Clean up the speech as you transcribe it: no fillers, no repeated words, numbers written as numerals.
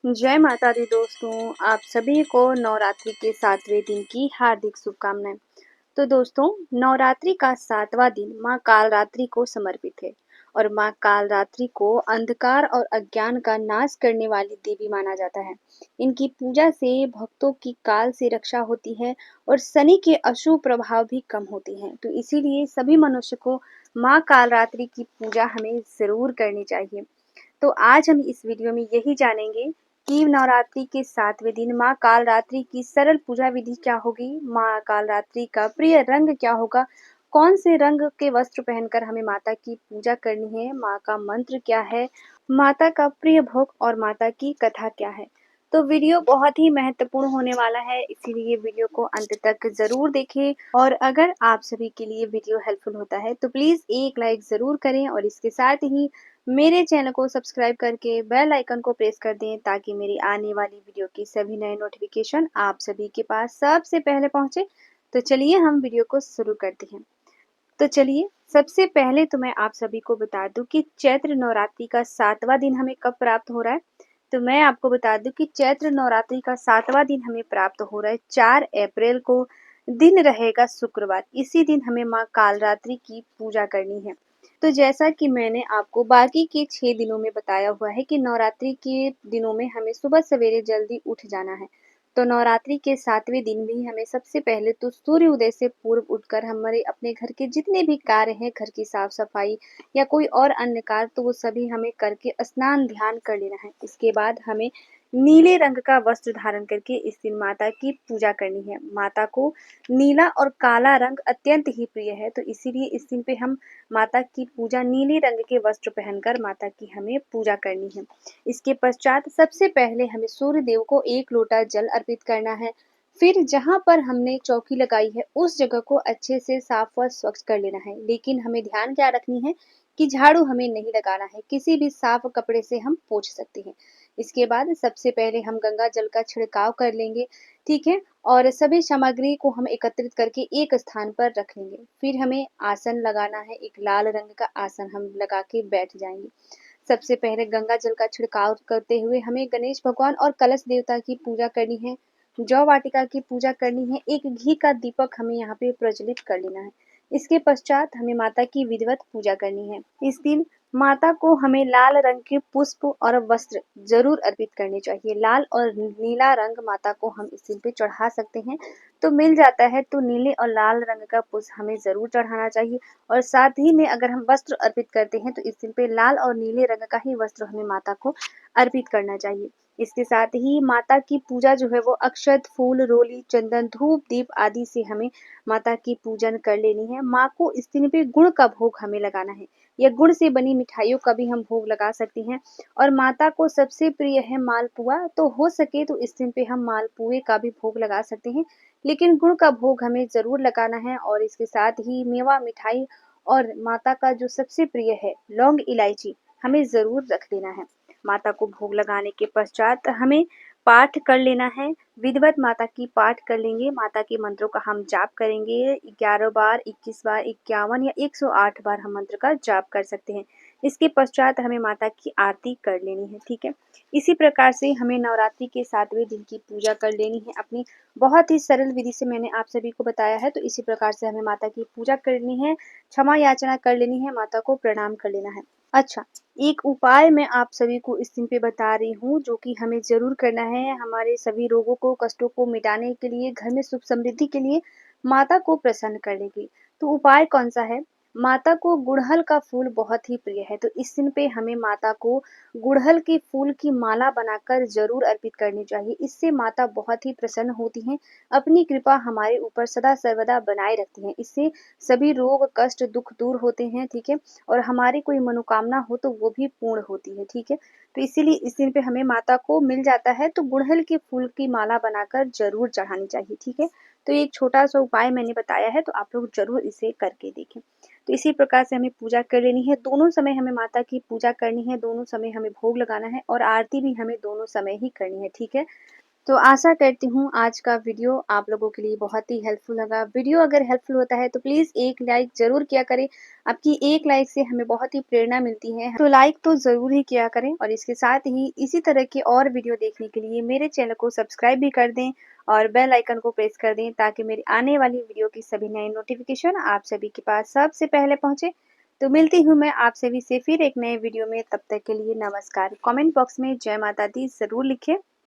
जय माता दी दोस्तों, आप सभी को नवरात्रि के 7वें दिन की हार्दिक शुभकामनाएं। तो दोस्तों, नवरात्रि का 7वां दिन माँ कालरात्रि को समर्पित है और माँ कालरात्रि को अंधकार और अज्ञान का नाश करने वाली देवी माना जाता है। इनकी पूजा से भक्तों की काल से रक्षा होती है और शनि के अशुभ प्रभाव भी कम होते हैं। तो इसीलिए सभी मनुष्य को माँ कालरात्रि की पूजा हमें जरूर करनी चाहिए। तो आज हम इस वीडियो में यही जानेंगे कि नवरात्रि के 7वें दिन माँ कालरात्रि की सरल पूजा विधि क्या होगी, माँ कालरात्रि का प्रिय रंग क्या होगा, कौन से रंग के वस्त्र पहनकर हमें माता की पूजा करनी है, माँ का मंत्र क्या है, माता का प्रिय भोग और माता की कथा क्या है। तो वीडियो बहुत ही महत्वपूर्ण होने वाला है, इसीलिए वीडियो को अंत तक जरूर देखें। और अगर आप सभी के लिए वीडियो हेल्पफुल होता है तो प्लीज एक लाइक जरूर करें और इसके साथ ही मेरे चैनल को सब्सक्राइब करके बेल आइकन को प्रेस कर दें ताकि मेरी आने वाली वीडियो की सभी नए नोटिफिकेशन आप सभी के पास सबसे पहले पहुंचे। तो चलिए हम वीडियो को शुरू करते हैं। तो चलिए सबसे पहले तो मैं आप सभी को बता दूं कि चैत्र नवरात्रि का 7वां दिन हमें कब प्राप्त हो रहा है। तो मैं आपको बता दूं कि चैत्र नवरात्रि का 7वां दिन हमें प्राप्त हो रहा है 4 अप्रैल को। दिन रहेगा शुक्रवार। इसी दिन हमें माँ कालरात्रि की पूजा करनी है। तो जैसा कि मैंने आपको बाकी के 6 दिनों में बताया हुआ है कि नवरात्रि के दिनों में हमें सुबह सवेरे जल्दी उठ जाना है। तो नवरात्रि के 7वें दिन भी हमें सबसे पहले तो सूर्य उदय से पूर्व उठकर हमारे अपने घर के जितने भी कार्य हैं, घर की साफ सफाई या कोई और अन्य कार्य, तो वो सभी हमें करके स्नान ध्यान कर लेना है। इसके बाद हमें नीले रंग का वस्त्र धारण करके इस दिन माता की पूजा करनी है। माता को नीला और काला रंग अत्यंत ही प्रिय है, तो इसीलिए इस दिन पे हम माता की पूजा नीले रंग के वस्त्र पहनकर माता की हमें पूजा करनी है। इसके पश्चात सबसे पहले हमें सूर्य देव को 1 लोटा जल अर्पित करना है। फिर जहां पर हमने चौकी लगाई है उस जगह को अच्छे से साफ व स्वच्छ कर लेना है। लेकिन हमें ध्यान क्या रखनी है कि झाड़ू हमें नहीं लगाना है, किसी भी साफ कपड़े से हम पोंछ सकते हैं। इसके बाद सबसे पहले हम गंगा जल का छिड़काव कर लेंगे, ठीक है। और सभी सामग्री को हम एकत्रित करके एक स्थान पर रख लेंगे। फिर हमें आसन लगाना है, एक लाल रंग का आसन हम लगा के बैठ जाएंगे। सबसे पहले गंगा जल का छिड़काव करते हुए हमें गणेश भगवान और कलश देवता की पूजा करनी है, जौ वाटिका की पूजा करनी है, एक घी का दीपक हमें यहाँ पे प्रज्वलित कर लेना है। इसके पश्चात हमें माता की विधिवत पूजा करनी है। इस दिन माता को हमें लाल रंग के पुष्प और वस्त्र जरूर अर्पित करने चाहिए। लाल और नीला रंग माता को हम इस दिन पे चढ़ा सकते हैं, तो मिल जाता है तो नीले और लाल रंग का पुष्प हमें जरूर चढ़ाना चाहिए। और साथ ही में अगर हम वस्त्र अर्पित करते हैं तो इस दिन पे लाल और नीले रंग का ही वस्त्र हमें माता को अर्पित करना चाहिए। इसके साथ ही माता की पूजा जो है वो अक्षत, फूल, रोली, चंदन, धूप, दीप आदि से हमें माता की पूजन कर लेनी है। माँ को इस दिन पे गुड़ का भोग हमें लगाना है, या गुड़ से बनी मिठाइयों का भी हम भोग लगा सकते हैं। और माता को सबसे प्रिय है मालपुआ, तो हो सके तो इस दिन पे हम मालपुए का भी भोग लगा सकते हैं, लेकिन गुड़ का भोग हमें जरूर लगाना है। और इसके साथ ही मेवा मिठाई और माता का जो सबसे प्रिय है लौंग इलायची हमें जरूर रख लेना है। माता को भोग लगाने के पश्चात हमें पाठ कर लेना है। विधिवत माता की पाठ कर लेंगे। माता के मंत्रों का हम जाप करेंगे 11 बार, 21 बार, 51 या 108 बार हम मंत्र का जाप कर सकते हैं। इसके पश्चात हमें माता की आरती कर लेनी है, ठीक है। इसी प्रकार से हमें नवरात्रि के 7वें दिन की पूजा कर लेनी है अपनी। बहुत ही सरल विधि से मैंने आप सभी को बताया है, तो इसी प्रकार से हमें माता की पूजा करनी है, क्षमा याचना कर लेनी है, माता को प्रणाम कर लेना है। अच्छा, एक उपाय मैं आप सभी को इस दिन पे बता रही हूँ जो कि हमें जरूर करना है हमारे सभी रोगों को, कष्टों को मिटाने के लिए, घर में सुख समृद्धि के लिए, माता को प्रसन्न करने के लिए। तो उपाय कौन सा है? माता को गुड़हल का फूल बहुत ही प्रिय है, तो इस दिन पे हमें माता को गुड़हल के फूल की माला बनाकर जरूर अर्पित करनी चाहिए। इससे माता बहुत ही प्रसन्न होती हैं, अपनी कृपा हमारे ऊपर सदा सर्वदा बनाए रखती हैं। इससे सभी रोग, कष्ट, दुख दूर होते हैं, ठीक है। और हमारी कोई मनोकामना हो तो वो भी पूर्ण होती है, ठीक है। तो इसीलिए इस दिन पे हमें माता को मिल जाता है तो गुड़हल के फूल की माला बनाकर जरूर चढ़ानी चाहिए, ठीक है। तो एक छोटा सा उपाय मैंने बताया है, तो आप लोग जरूर इसे करके देखें। तो इसी प्रकार से हमें पूजा कर लेनी है। दोनों समय हमें माता की पूजा करनी है, दोनों समय हमें भोग लगाना है और आरती भी हमें दोनों समय ही करनी है, ठीक है। तो आशा करती हूँ आज का वीडियो आप लोगों के लिए बहुत ही हेल्पफुल लगा। वीडियो अगर हेल्पफुल होता है तो प्लीज़ एक लाइक ज़रूर किया करें। आपकी एक लाइक से हमें बहुत ही प्रेरणा मिलती है। तो लाइक तो ज़रूर ही किया करें और इसके साथ ही इसी तरह के और वीडियो देखने के लिए मेरे चैनल को सब्सक्राइब भी कर दें और बेल आइकन को प्रेस कर दें ताकि मेरी आने वाली वीडियो की सभी नए नोटिफिकेशन आप सभी के पास सबसे पहले पहुँचे। तो मिलती हूँ मैं आप सभी से फिर एक नए वीडियो में, तब तक के लिए नमस्कार। कमेंट बॉक्स में जय माता दी ज़रूर लिखें।